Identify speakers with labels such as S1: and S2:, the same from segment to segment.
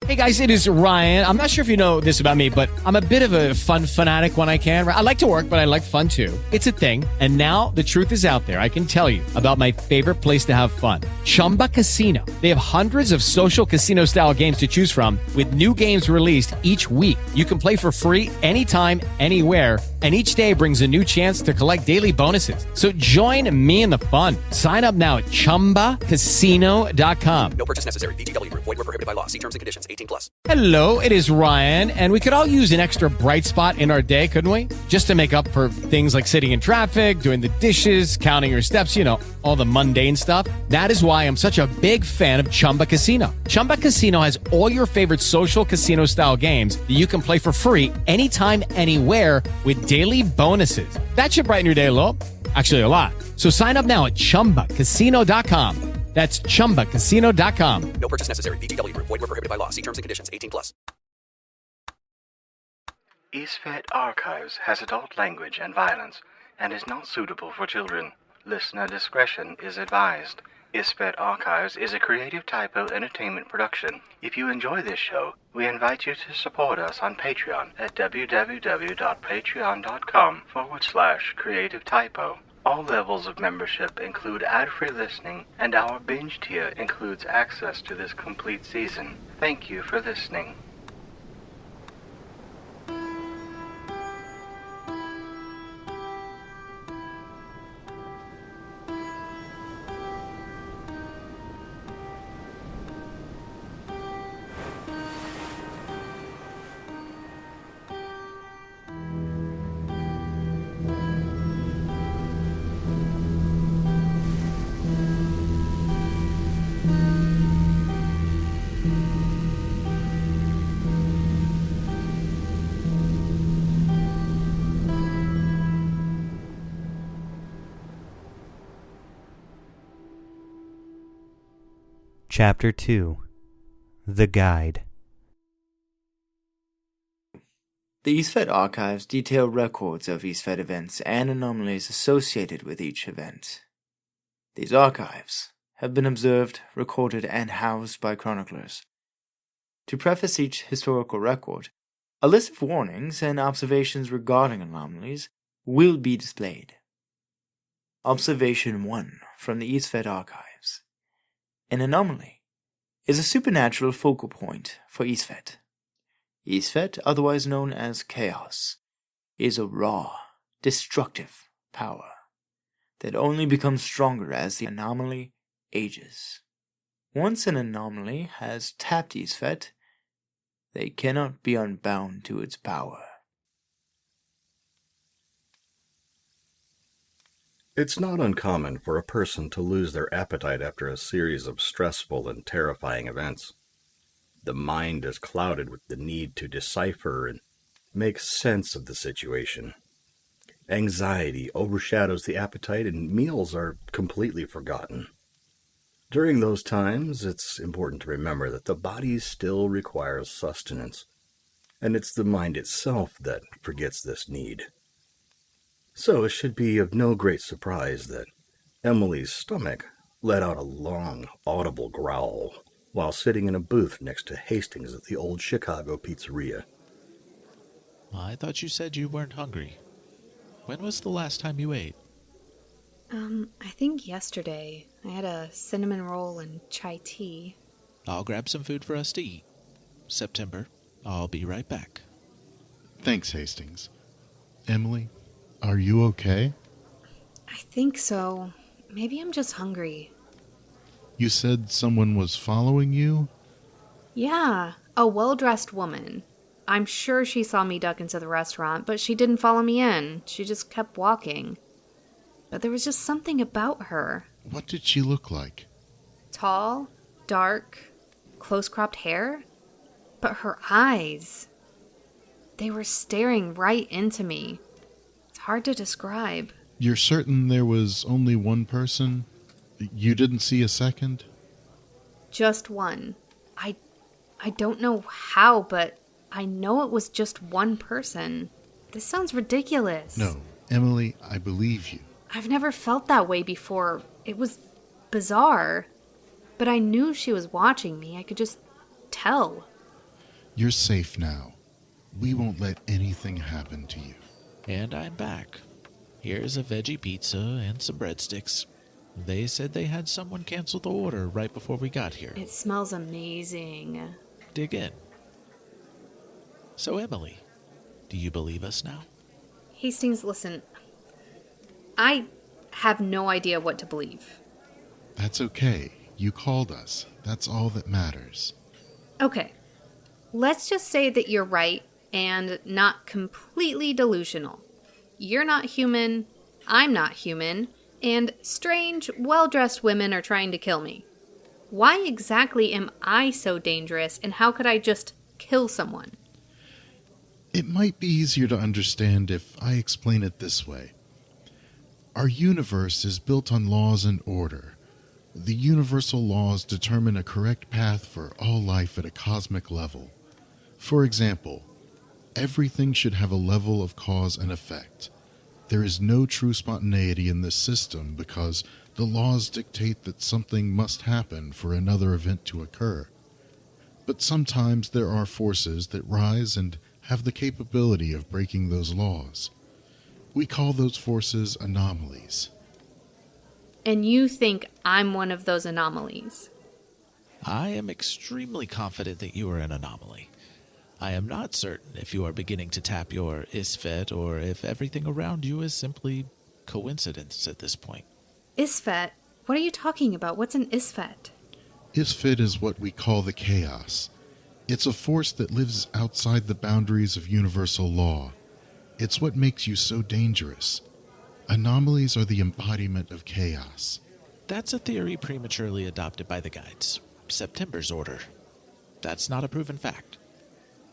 S1: Hey guys, it is Ryan. I'm not sure if you know this about me, but I'm a bit of a fun fanatic when I can. I like to work, but I like fun too. It's a thing. And now the truth is out there. I can tell you about my favorite place to have fun. Chumba Casino. They have hundreds of social casino style games to choose from with new games released each week. You can play for free anytime, anywhere. And each day brings a new chance to collect daily bonuses. So join me in the fun. Sign up now at ChumbaCasino.com.
S2: No purchase necessary. VGW Group. Void where prohibited by law. See terms and conditions. 18+.
S1: Hello, it is Ryan, and we could all use an extra bright spot in our day, couldn't we? Just to make up for things like sitting in traffic, doing the dishes, counting your steps, you know, all the mundane stuff. That is why I'm such a big fan of Chumba Casino. Chumba Casino has all your favorite social casino-style games that you can play for free anytime, anywhere with daily bonuses. That should brighten your day a little. Actually, a lot. So sign up now at ChumbaCasino.com. That's ChumbaCasino.com.
S2: No purchase necessary. VGW Group. Void where prohibited by law. See terms and conditions. 18+.
S3: EastVet Archives has adult language and violence and is not suitable for children. Listener discretion is advised. EastVet Archives is a Creative Typo entertainment production. If you enjoy this show, we invite you to support us on Patreon at www.patreon.com/Creative Typo. All levels of membership include ad-free listening, and our binge tier includes access to this complete season. Thank you for listening.
S4: Chapter 2. The Guide.
S5: The EastVet archives detail records of EastVet events and anomalies associated with each event. These archives have been observed, recorded, and housed by chroniclers. To preface each historical record, a list of warnings and observations regarding anomalies will be displayed. Observation 1 from the EastVet archives. An anomaly is a supernatural focal point for EastVet. EastVet, otherwise known as Chaos, is a raw, destructive power that only becomes stronger as the anomaly ages. Once an anomaly has tapped EastVet, they cannot be unbound to its power.
S6: It's not uncommon for a person to lose their appetite after a series of stressful and terrifying events. The mind is clouded with the need to decipher and make sense of the situation. Anxiety overshadows the appetite and meals are completely forgotten. During those times, it's important to remember that the body still requires sustenance, and it's the mind itself that forgets this need. So it should be of no great surprise that Emily's stomach let out a long, audible growl while sitting in a booth next to Hastings at the old Chicago pizzeria.
S7: I thought you said you weren't hungry. When was the last time you ate?
S8: I think yesterday. I had a cinnamon roll and chai tea.
S7: I'll grab some food for us to eat. September, I'll be right back.
S9: Thanks, Hastings. Emily, are you okay?
S8: I think so. Maybe I'm just hungry.
S9: You said someone was following you?
S8: Yeah, a well-dressed woman. I'm sure she saw me duck into the restaurant, but she didn't follow me in. She just kept walking. But there was just something about her.
S9: What did she look like?
S8: Tall, dark, close-cropped hair. But her eyes, they were staring right into me. It's hard to describe.
S9: You're certain there was only one person? You didn't see a second?
S8: Just one. I don't know how, but I know it was just one person. This sounds ridiculous.
S9: No, Emily, I believe you.
S8: I've never felt that way before. It was bizarre. But I knew she was watching me. I could just tell.
S9: You're safe now. We won't let anything happen to you.
S7: And I'm back. Here's a veggie pizza and some breadsticks. They said they had someone cancel the order right before we got here.
S8: It smells amazing.
S7: Dig in. So, Emily, do you believe us now?
S8: Hastings, listen. I have no idea what to believe.
S9: That's okay. You called us. That's all that matters.
S8: Okay. Let's just say that you're right and not completely delusional. You're not human, I'm not human, and strange, well-dressed women are trying to kill me. Why exactly am I so dangerous, and how could I just kill someone?
S9: It might be easier to understand if I explain it this way. Our universe is built on laws and order. The universal laws determine a correct path for all life at a cosmic level. For example, everything should have a level of cause and effect. There is no true spontaneity in this system because the laws dictate that something must happen for another event to occur. But sometimes there are forces that rise and have the capability of breaking those laws. We call those forces anomalies.
S8: And you think I'm one of those anomalies?
S7: I am extremely confident that you are an anomaly. I am not certain if you are beginning to tap your Isfet or if everything around you is simply coincidence at this point.
S8: Isfet? What are you talking about? What's an Isfet?
S9: Isfet is what we call the chaos. It's a force that lives outside the boundaries of universal law. It's what makes you so dangerous. Anomalies are the embodiment of chaos.
S7: That's a theory prematurely adopted by the Guides. September's order. That's not a proven fact.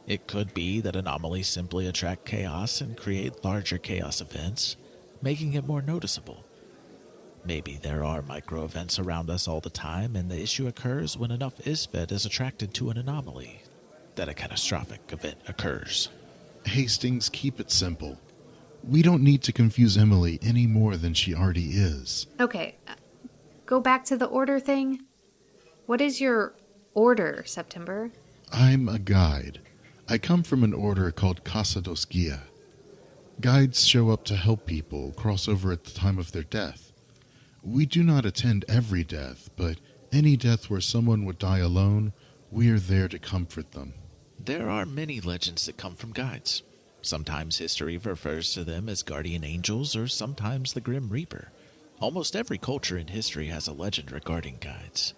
S7: It could be that anomalies simply attract chaos and create larger chaos events, making it more noticeable. Maybe there are micro-events around us all the time, and the issue occurs when enough Isfet is attracted to an anomaly, that a catastrophic event occurs.
S9: Hastings, keep it simple. We don't need to confuse Emily any more than she already is.
S8: Okay, go back to the order thing. What is your order, September?
S9: I'm a guide. I come from an order called Casa dos Guia. Guides show up to help people cross over at the time of their death. We do not attend every death, but any death where someone would die alone, we are there to comfort them.
S7: There are many legends that come from guides. Sometimes history refers to them as guardian angels or sometimes the Grim Reaper. Almost every culture in history has a legend regarding guides.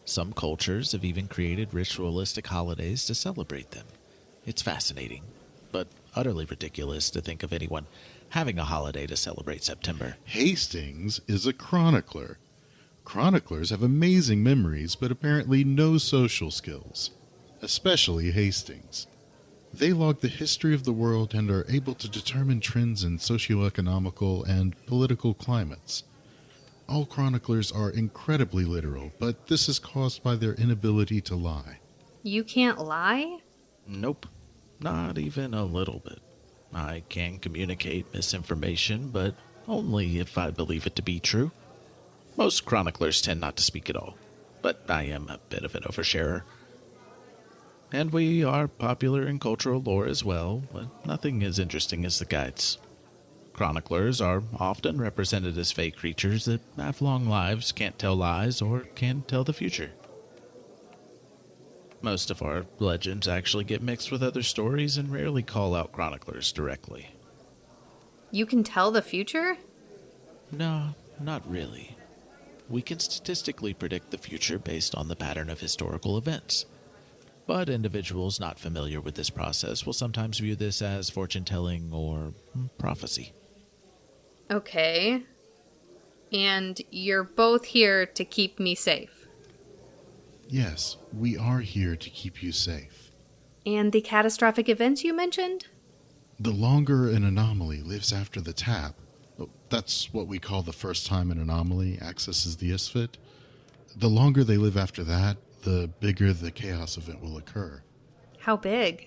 S7: Some cultures have even created ritualistic holidays to celebrate them. It's fascinating, but utterly ridiculous to think of anyone having a holiday to celebrate September.
S9: Hastings is a chronicler. Chroniclers have amazing memories, but apparently no social skills. Especially Hastings. They log the history of the world and are able to determine trends in socioeconomical and political climates. All chroniclers are incredibly literal, but this is caused by their inability to lie.
S8: You can't lie?
S7: Nope. Not even a little bit. I can communicate misinformation, but only if I believe it to be true. Most chroniclers tend not to speak at all, but I am a bit of an oversharer. And we are popular in cultural lore as well, but nothing as interesting as the guides. Chroniclers are often represented as fake creatures that have long lives, can't tell lies, or can tell the future. Most of our legends actually get mixed with other stories and rarely call out chroniclers directly.
S8: You can tell the future?
S7: No, not really. We can statistically predict the future based on the pattern of historical events. But individuals not familiar with this process will sometimes view this as fortune-telling or prophecy.
S8: Okay. And you're both here to keep me safe.
S9: Yes, we are here to keep you safe.
S8: And the catastrophic events you mentioned?
S9: The longer an anomaly lives after the tap, that's what we call the first time an anomaly accesses the Isfet. The longer they live after that, the bigger the chaos event will occur.
S8: How big?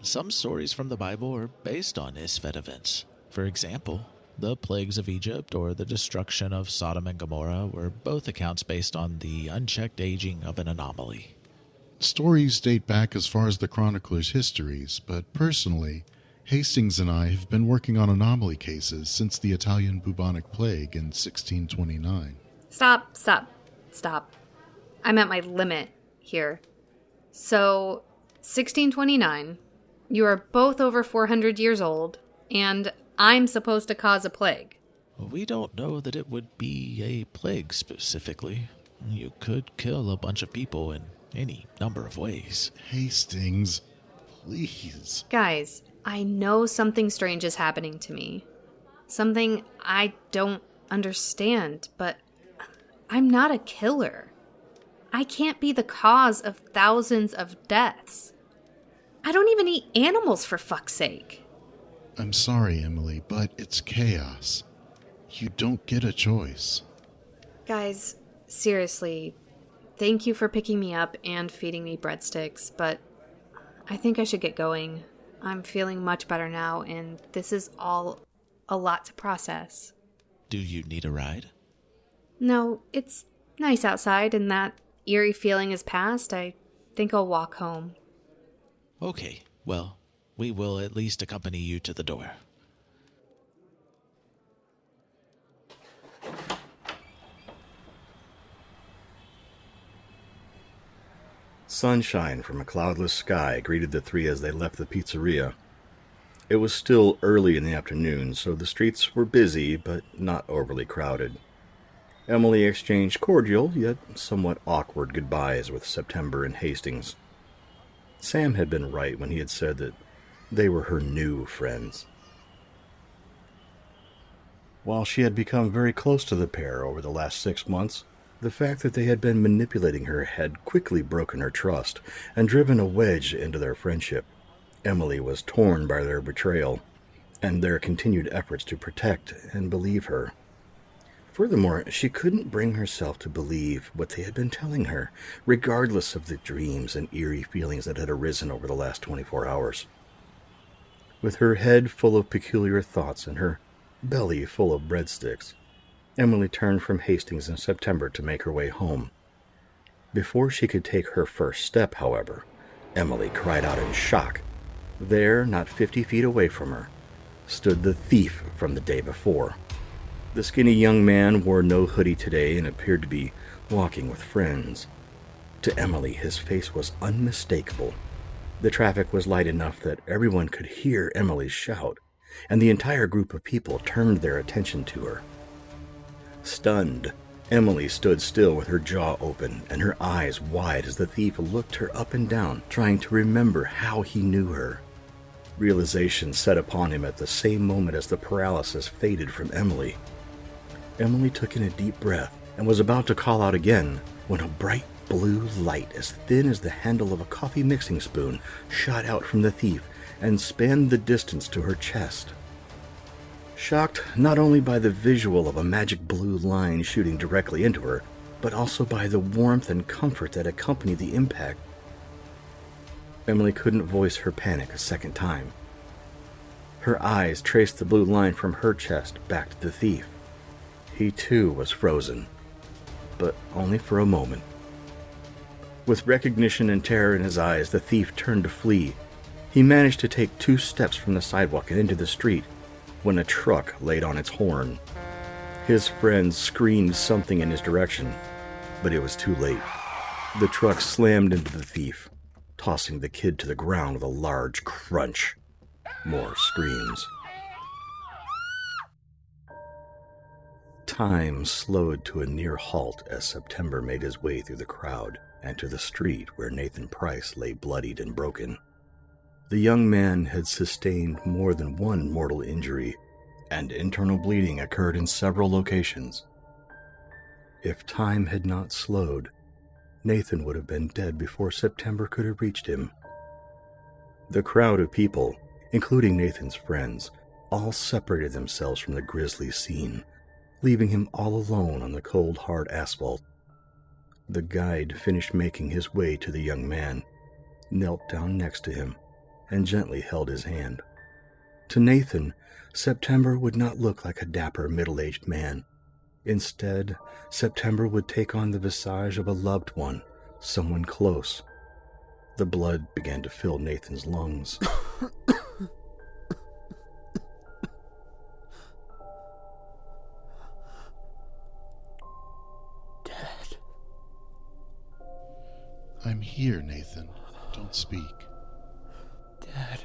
S7: Some stories from the Bible are based on Isfet events. For example, the plagues of Egypt or the destruction of Sodom and Gomorrah were both accounts based on the unchecked aging of an anomaly.
S9: Stories date back as far as the Chronicler's histories, but personally, Hastings and I have been working on anomaly cases since the Italian bubonic plague in 1629.
S8: Stop. I'm at my limit here. So, 1629, you are both over 400 years old, and I'm supposed to cause a plague.
S7: We don't know that it would be a plague specifically. You could kill a bunch of people in any number of ways.
S9: Hastings, please.
S8: Guys, I know something strange is happening to me. Something I don't understand, but I'm not a killer. I can't be the cause of thousands of deaths. I don't even eat animals, for fuck's sake.
S9: I'm sorry, Emily, but it's chaos. You don't get a choice.
S8: Guys, seriously, thank you for picking me up and feeding me breadsticks, but I think I should get going. I'm feeling much better now, and this is all a lot to process.
S7: Do you need a ride?
S8: No, it's nice outside, and that eerie feeling is past. I think I'll walk home.
S7: Okay, well, we will at least accompany you to the door.
S6: Sunshine from a cloudless sky greeted the three as they left the pizzeria. It was still early in the afternoon, so the streets were busy, but not overly crowded. Emily exchanged cordial, yet somewhat awkward goodbyes with September and Hastings. Sam had been right when he had said that they were her new friends. While she had become very close to the pair over the last 6 months, the fact that they had been manipulating her had quickly broken her trust and driven a wedge into their friendship. Emily was torn by their betrayal and their continued efforts to protect and believe her. Furthermore, she couldn't bring herself to believe what they had been telling her, regardless of the dreams and eerie feelings that had arisen over the last 24 hours. With her head full of peculiar thoughts and her belly full of breadsticks, Emily turned from Hastings in September to make her way home. Before she could take her first step, however, Emily cried out in shock. There, not 50 feet away from her, stood the thief from the day before. The skinny young man wore no hoodie today and appeared to be walking with friends. To Emily, his face was unmistakable. The traffic was light enough that everyone could hear Emily's shout, and the entire group of people turned their attention to her. Stunned, Emily stood still with her jaw open and her eyes wide as the thief looked her up and down, trying to remember how he knew her. Realization set upon him at the same moment as the paralysis faded from Emily. Emily took in a deep breath and was about to call out again when a bright blue light as thin as the handle of a coffee mixing spoon shot out from the thief and spanned the distance to her chest. Shocked not only by the visual of a magic blue line shooting directly into her, but also by the warmth and comfort that accompanied the impact, Emily couldn't voice her panic a second time. Her eyes traced the blue line from her chest back to the thief. He too was frozen, but only for a moment. With recognition and terror in his eyes, the thief turned to flee. He managed to take 2 steps from the sidewalk and into the street when a truck laid on its horn. His friends screamed something in his direction, but it was too late. The truck slammed into the thief, tossing the kid to the ground with a large crunch. More screams. Time slowed to a near halt as September made his way through the crowd and to the street where Nathan Price lay bloodied and broken. The young man had sustained more than one mortal injury, and internal bleeding occurred in several locations. If time had not slowed, Nathan would have been dead before September could have reached him. The crowd of people, including Nathan's friends, all separated themselves from the grisly scene, leaving him all alone on the cold, hard asphalt. The guide finished making his way to the young man, knelt down next to him, and gently held his hand. To Nathan, September would not look like a dapper middle-aged man. Instead, September would take on the visage of a loved one, someone close, The blood began to fill Nathan's lungs.
S3: Dad.
S9: I'm here, Nathan. Don't speak.
S3: Dad.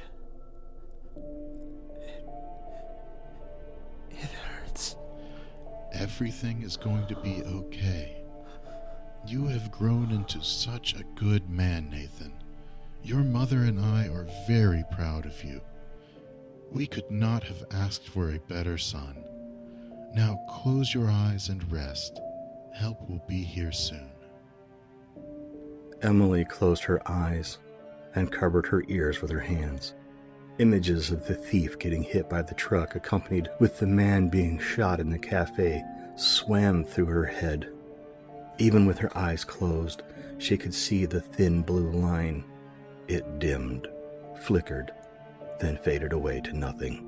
S3: It hurts.
S9: Everything is going to be okay. You have grown into such a good man, Nathan. Your mother and I are very proud of you. We could not have asked for a better son. Now close your eyes and rest. Help will be here soon.
S6: Emily closed her eyes and covered her ears with her hands. Images of the thief getting hit by the truck, accompanied with the man being shot in the cafe, swam through her head. Even with her eyes closed, she could see the thin blue line. It dimmed, flickered, then faded away to nothing.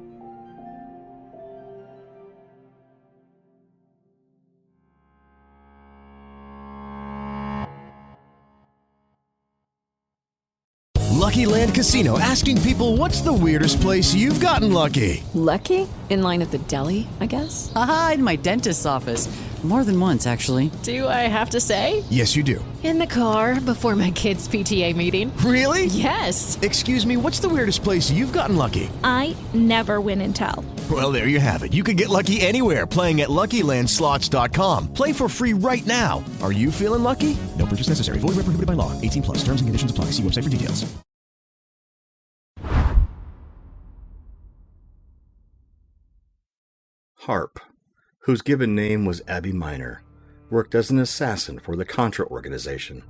S10: Lucky Land Casino, asking people, what's the weirdest place you've gotten lucky?
S11: Lucky? In line at the deli, I guess?
S12: Aha, in my dentist's office. More than once, actually.
S11: Do I have to say?
S10: Yes, you do.
S8: In the car before my kids' PTA meeting.
S10: Really?
S11: Yes.
S10: Excuse me, what's the weirdest place you've gotten lucky?
S13: I never win and tell.
S10: Well, there you have it. You can get lucky anywhere, playing at LuckyLandSlots.com. Play for free right now. Are you feeling lucky? No purchase necessary. Void where prohibited by law. 18 plus. Terms and conditions apply. See website for details.
S6: Harp, whose given name was Abby Minor, worked as an assassin for the Contra organization.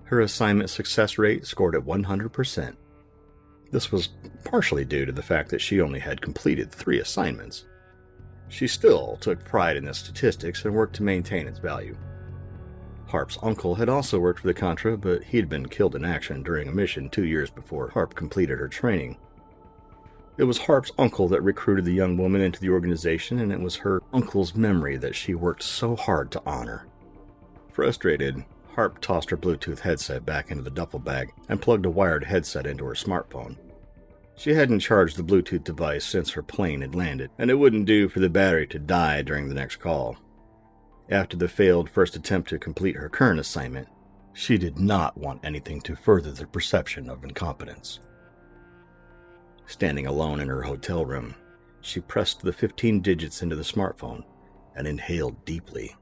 S6: Her assignment success rate scored at 100%. This was partially due to the fact that she only had completed 3 assignments. She still took pride in the statistics and worked to maintain its value. Harp's uncle had also worked for the Contra, but he'd been killed in action during a mission 2 years before Harp completed her training. It was Harp's uncle that recruited the young woman into the organization, and it was her uncle's memory that she worked so hard to honor. Frustrated, Harp tossed her Bluetooth headset back into the duffel bag and plugged a wired headset into her smartphone. She hadn't charged the Bluetooth device since her plane had landed, and it wouldn't do for the battery to die during the next call. After the failed first attempt to complete her current assignment, she did not want anything to further the perception of incompetence. Standing alone in her hotel room, she pressed the 15 digits into the smartphone and inhaled deeply.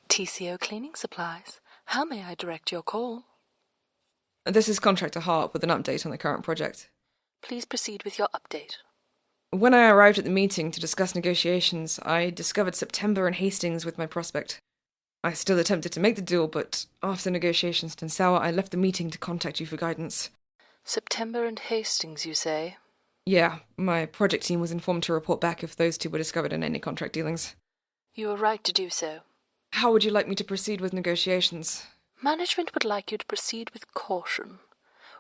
S14: TCO Cleaning Supplies. How may I direct your call?
S15: This is Contractor Harp with an update on the current project.
S14: Please proceed with your update.
S15: When I arrived at the meeting to discuss negotiations, I discovered September and Hastings with my prospect. I still attempted to make the deal, but after negotiations turned sour, I left the meeting to contact you for guidance.
S14: September and Hastings, you say?
S15: Yeah, my project team was informed to report back if those 2 were discovered in any contract dealings.
S14: You are right to do so.
S15: How would you like me to proceed with negotiations?
S14: Management would like you to proceed with caution.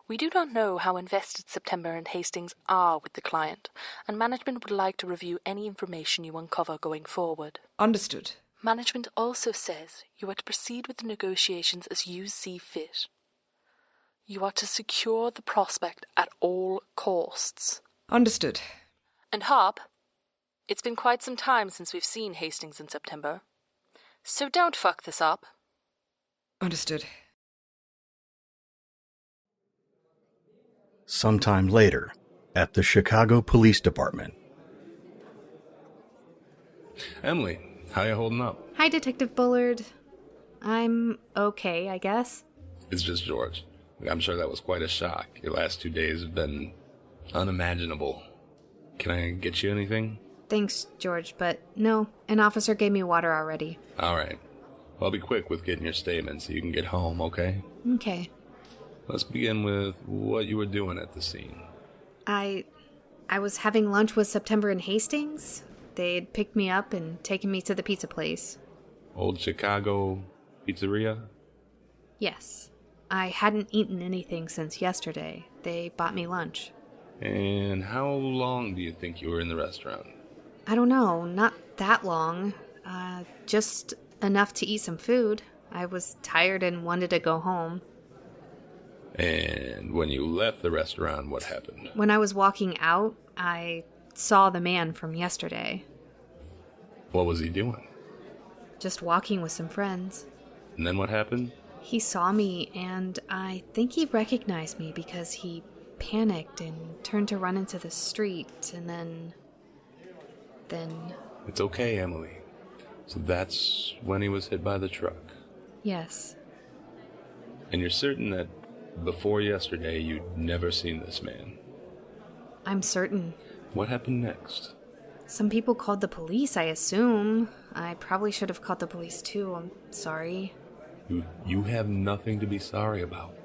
S14: We do not know how invested September and Hastings are with the client, and management would like to review any information you uncover going forward.
S15: Understood.
S14: Management also says you are to proceed with the negotiations as you see fit. You are to secure the prospect at all costs.
S15: Understood.
S14: And Harp, it's been quite some time since we've seen Hastings and September, so don't fuck this up.
S15: Understood.
S6: Sometime later, at the Chicago Police Department.
S16: Emily, how you holding up?
S8: Hi, Detective Bullard. I'm okay, I guess.
S16: It's just George. I'm sure that was quite a shock. Your last 2 days have been unimaginable. Can I get you anything?
S8: Thanks, George, but no. An officer gave me water already.
S16: All right. Well, I'll be quick with getting your statement so you can get home, okay?
S8: Okay.
S16: Let's begin with what you were doing at the scene.
S8: I was having lunch with September and Hastings. They'd picked me up and taken me to the pizza place.
S16: Old Chicago pizzeria?
S8: Yes. I hadn't eaten anything since yesterday. They bought me lunch.
S16: And how long do you think you were in the restaurant?
S8: I don't know, not that long. Just enough to eat some food. I was tired and wanted to go home.
S16: And when you left the restaurant, what happened?
S8: When I was walking out, I saw the man from yesterday.
S16: What was he doing?
S8: Just walking with some friends.
S16: And then what happened?
S8: He saw me, and I think he recognized me because he panicked and turned to run into the street, and then...
S16: It's okay, Emily. So that's when he was hit by the truck.
S8: Yes.
S16: And you're certain that before yesterday you'd never seen this man?
S8: I'm certain.
S16: What happened next?
S8: Some people called the police, I assume. I probably should have called the police too. I'm sorry.
S16: You have nothing to be sorry about.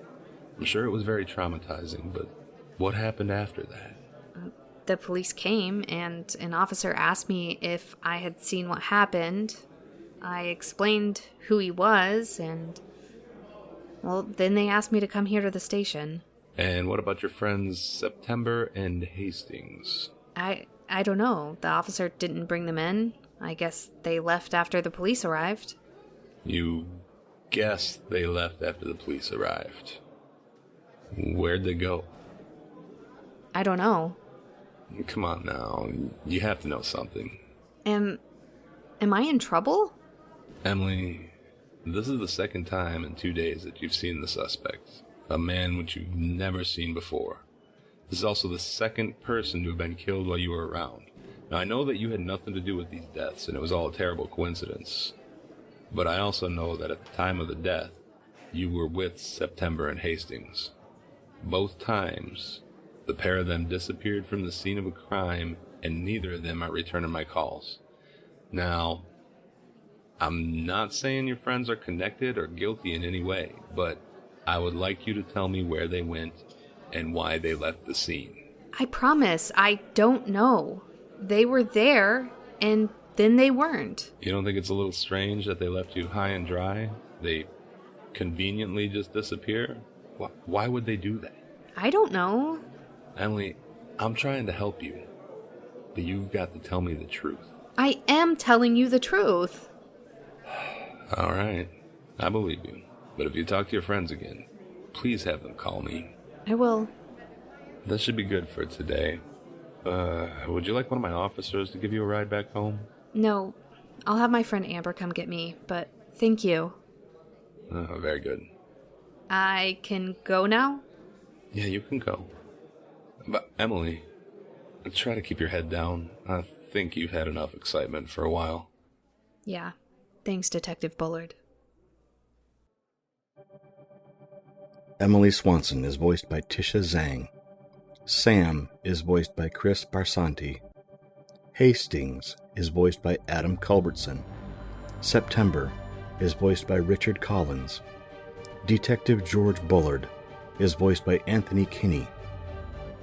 S16: I'm sure it was very traumatizing, but what happened after that?
S8: The police came, and an officer asked me if I had seen what happened. I explained who he was, and... well, then they asked me to come here to the station.
S16: And what about your friends September and Hastings?
S8: I don't know. The officer didn't bring them in. I guess they left after the police arrived.
S16: You guess they left after the police arrived. Where'd they go?
S8: I don't know.
S16: Come on now. You have to know something.
S8: Am I in trouble?
S16: Emily, this is the second time in 2 days that you've seen the suspect. A man which you've never seen before. This is also the second person to have been killed while you were around. Now, I know that you had nothing to do with these deaths, and it was all a terrible coincidence. But I also know that at the time of the death, you were with September and Hastings. Both times, the pair of them disappeared from the scene of a crime, and neither of them are returning my calls. Now, I'm not saying your friends are connected or guilty in any way, but I would like you to tell me where they went and why they left the scene.
S8: I promise, I don't know. They were there, and then they weren't.
S16: You don't think it's a little strange that they left you high and dry? They conveniently just disappear? Why would they do that?
S8: I don't know.
S16: Emily, I'm trying to help you, but you've got to tell me the truth.
S8: I am telling you the truth.
S16: All right, I believe you. But if you talk to your friends again, please have them call me.
S8: I will.
S16: That should be good for today. Would you like one of my officers to give you a ride back home?
S8: No, I'll have my friend Amber come get me, but thank you.
S16: Very good.
S8: I can go now?
S16: Yeah, you can go. But Emily, try to keep your head down. I think you've had enough excitement for a while.
S8: Yeah. Thanks, Detective Bullard.
S6: Emily Swanson is voiced by Tisha Zang. Sam is voiced by Kris Barsanti. Hastings is voiced by Adam Culbertson. September is voiced by Richard Collins. Detective George Bullard is voiced by Anthony Kinney.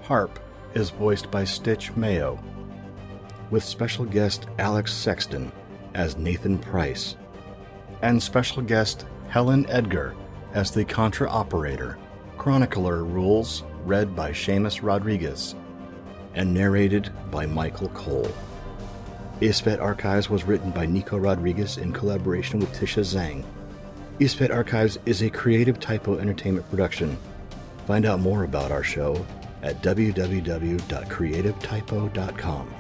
S6: Harp is voiced by Stitch Mayo, with special guest Alex Sexton as Nathan Price, and special guest Helen Edgar as the Contra Operator. Chronicler rules read by Shamas Rodriguez and narrated by Michael Cole. ISPET Archives was written by Nico Rodriguez in collaboration with Tisha Zang. ISPET Archives is a Creative Typo Entertainment production. Find out more about our show at www.creativetypo.com.